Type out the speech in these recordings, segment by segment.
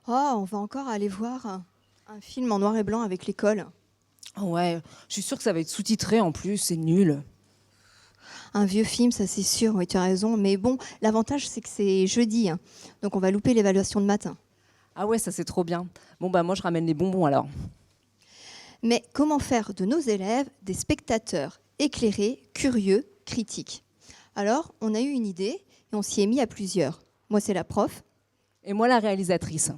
Oh, on va encore aller voir un film en noir et blanc avec l'école. Ouais, je suis sûre que ça va être sous-titré en plus, c'est nul. Un vieux film, ça c'est sûr, oui, tu as raison. Mais bon, l'avantage c'est que c'est jeudi, hein. Donc on va louper l'évaluation de matin. Ah ouais, ça c'est trop bien. Bon bah moi je ramène les bonbons alors. Mais comment faire de nos élèves des spectateurs éclairés, curieux, critiques? Alors, on a eu une idée et on s'y est mis à plusieurs. Moi, c'est la prof. Et moi la réalisatrice.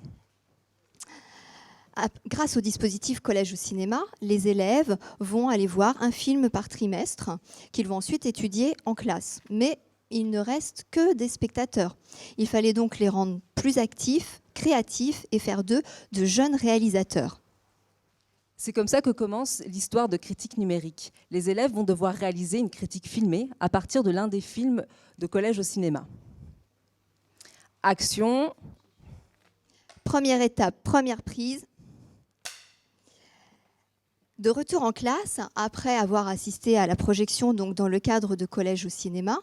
Grâce au dispositif Collège au cinéma, les élèves vont aller voir un film par trimestre qu'ils vont ensuite étudier en classe. Mais il ne reste que des spectateurs. Il fallait donc les rendre plus actifs, créatifs et faire d'eux de jeunes réalisateurs. C'est comme ça que commence l'histoire de Critique numérique. Les élèves vont devoir réaliser une critique filmée à partir de l'un des films de Collège au cinéma. Action. Première étape, première prise. De retour en classe, après avoir assisté à la projection donc dans le cadre de Collège au cinéma,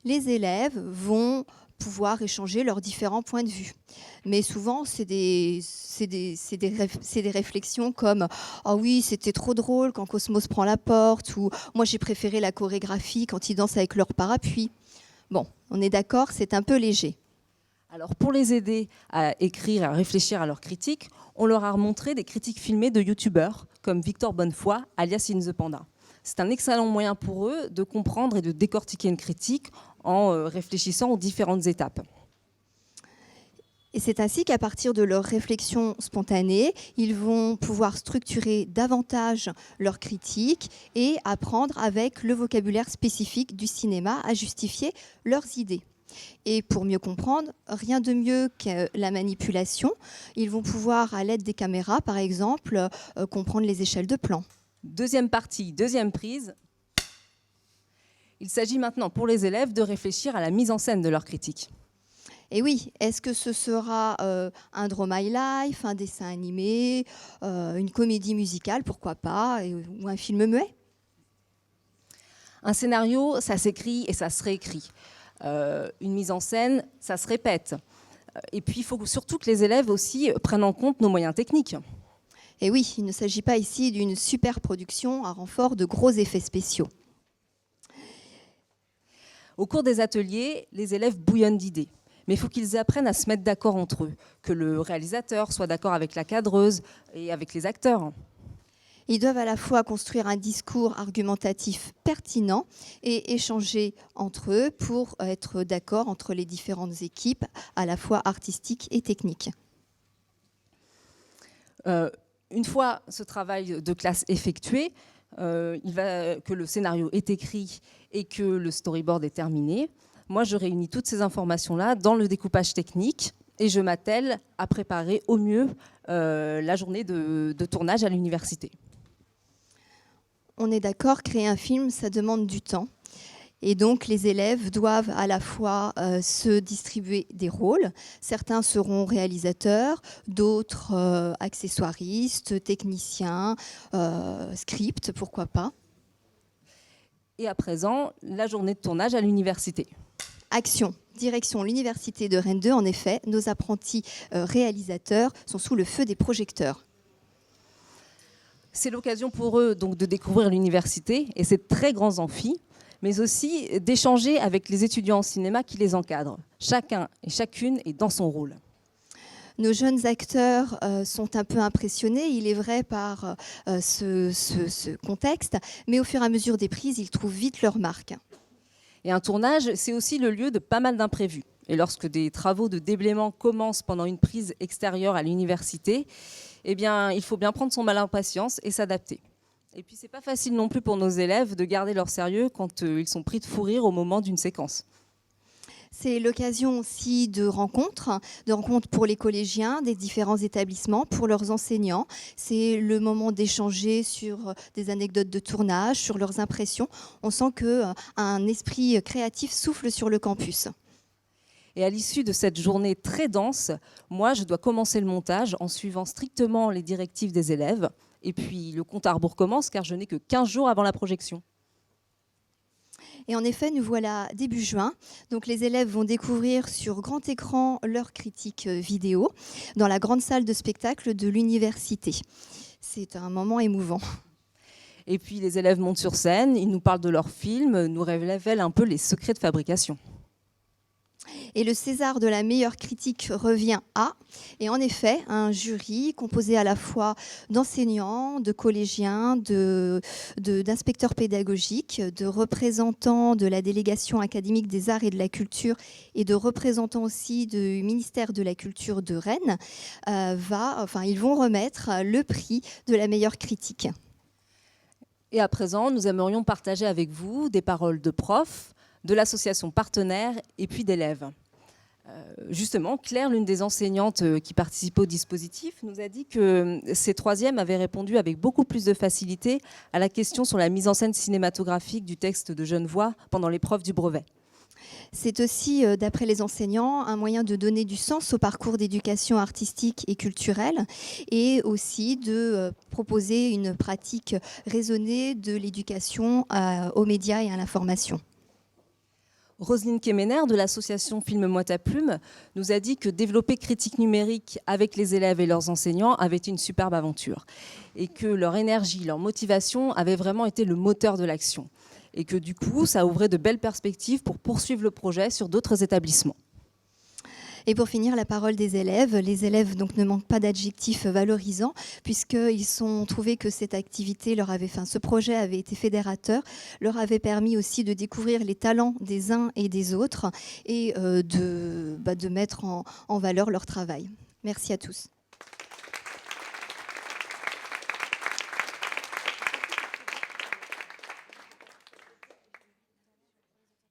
les élèves vont pouvoir échanger leurs différents points de vue. Mais souvent, c'est des réflexions comme « Ah oui, c'était trop drôle quand Cosmos prend la porte » ou « Moi, j'ai préféré la chorégraphie quand ils dansent avec leur parapluie ». Bon, on est d'accord, c'est un peu léger. Alors pour les aider à écrire, à réfléchir à leurs critiques, on leur a montré des critiques filmées de youtubeurs comme Victor Bonnefoy, alias In The Panda. C'est un excellent moyen pour eux de comprendre et de décortiquer une critique en réfléchissant aux différentes étapes. Et c'est ainsi qu'à partir de leurs réflexions spontanées, ils vont pouvoir structurer davantage leurs critiques et apprendre avec le vocabulaire spécifique du cinéma à justifier leurs idées. Et pour mieux comprendre, rien de mieux que la manipulation. Ils vont pouvoir, à l'aide des caméras, par exemple, comprendre les échelles de plan. Deuxième partie, deuxième prise. Il s'agit maintenant pour les élèves de réfléchir à la mise en scène de leur critique. Et oui, est-ce que ce sera un Draw My Life, un dessin animé, une comédie musicale, pourquoi pas, ou un film muet? Un scénario, ça s'écrit et ça se réécrit. Une mise en scène, ça se répète. Et puis, il faut surtout que les élèves aussi prennent en compte nos moyens techniques. Et oui, il ne s'agit pas ici d'une super production à renfort de gros effets spéciaux. Au cours des ateliers, les élèves bouillonnent d'idées. Mais il faut qu'ils apprennent à se mettre d'accord entre eux, que le réalisateur soit d'accord avec la cadreuse et avec les acteurs. Ils doivent à la fois construire un discours argumentatif pertinent et échanger entre eux pour être d'accord entre les différentes équipes, à la fois artistiques et techniques. Une fois ce travail de classe effectué, que le scénario est écrit et que le storyboard est terminé, moi je réunis toutes ces informations-là dans le découpage technique et je m'attelle à préparer au mieux la journée de tournage à l'université. On est d'accord, créer un film, ça demande du temps. Et donc, les élèves doivent à la fois se distribuer des rôles. Certains seront réalisateurs, d'autres accessoiristes, techniciens, script, pourquoi pas. Et à présent, la journée de tournage à l'université. Action, direction l'université de Rennes 2. En effet, nos apprentis réalisateurs sont sous le feu des projecteurs. C'est l'occasion pour eux donc, de découvrir l'université et ses très grands amphis, mais aussi d'échanger avec les étudiants en cinéma qui les encadrent. Chacun et chacune est dans son rôle. Nos jeunes acteurs sont un peu impressionnés, il est vrai, par ce contexte, mais au fur et à mesure des prises, ils trouvent vite leur marque. Et un tournage, c'est aussi le lieu de pas mal d'imprévus. Et lorsque des travaux de déblaiement commencent pendant une prise extérieure à l'université, eh bien, il faut bien prendre son mal en patience et s'adapter. Et puis, c'est pas facile non plus pour nos élèves de garder leur sérieux quand ils sont pris de fou rire au moment d'une séquence. C'est l'occasion aussi de rencontres pour les collégiens des différents établissements, pour leurs enseignants. C'est le moment d'échanger sur des anecdotes de tournage, sur leurs impressions. On sent qu'un esprit créatif souffle sur le campus. Et à l'issue de cette journée très dense, moi, je dois commencer le montage en suivant strictement les directives des élèves. Et puis, le compte à rebours commence car je n'ai que 15 jours avant la projection. Et en effet, nous voilà début juin. Donc les élèves vont découvrir sur grand écran leur critique vidéo dans la grande salle de spectacle de l'université. C'est un moment émouvant. Et puis les élèves montent sur scène, ils nous parlent de leurs films, nous révèlent un peu les secrets de fabrication. Et le César de la meilleure critique revient à, et en effet, un jury composé à la fois d'enseignants, de collégiens, d'inspecteurs pédagogiques, de représentants de la délégation académique des arts et de la culture et de représentants aussi du ministère de la Culture de Rennes, ils vont remettre le prix de la meilleure critique. Et à présent, nous aimerions partager avec vous des paroles de profs, de l'association partenaire et puis d'élèves. Justement, Claire, l'une des enseignantes qui participe au dispositif, nous a dit que ces troisièmes avaient répondu avec beaucoup plus de facilité à la question sur la mise en scène cinématographique du texte de Genevoix pendant l'épreuve du brevet. C'est aussi, d'après les enseignants, un moyen de donner du sens au parcours d'éducation artistique et culturelle et aussi de proposer une pratique raisonnée de l'éducation aux médias et à l'information. Roselyne Kemener de l'association Filme Moi ta plume nous a dit que développer critique numérique avec les élèves et leurs enseignants avait été une superbe aventure et que leur énergie, leur motivation avaient vraiment été le moteur de l'action et que du coup, ça ouvrait de belles perspectives pour poursuivre le projet sur d'autres établissements. Et pour finir, la parole des élèves. Les élèves donc, ne manquent pas d'adjectifs valorisants puisqu'ils ont trouvé que cette activité ce projet avait été fédérateur, leur avait permis aussi de découvrir les talents des uns et des autres et de mettre en valeur leur travail. Merci à tous.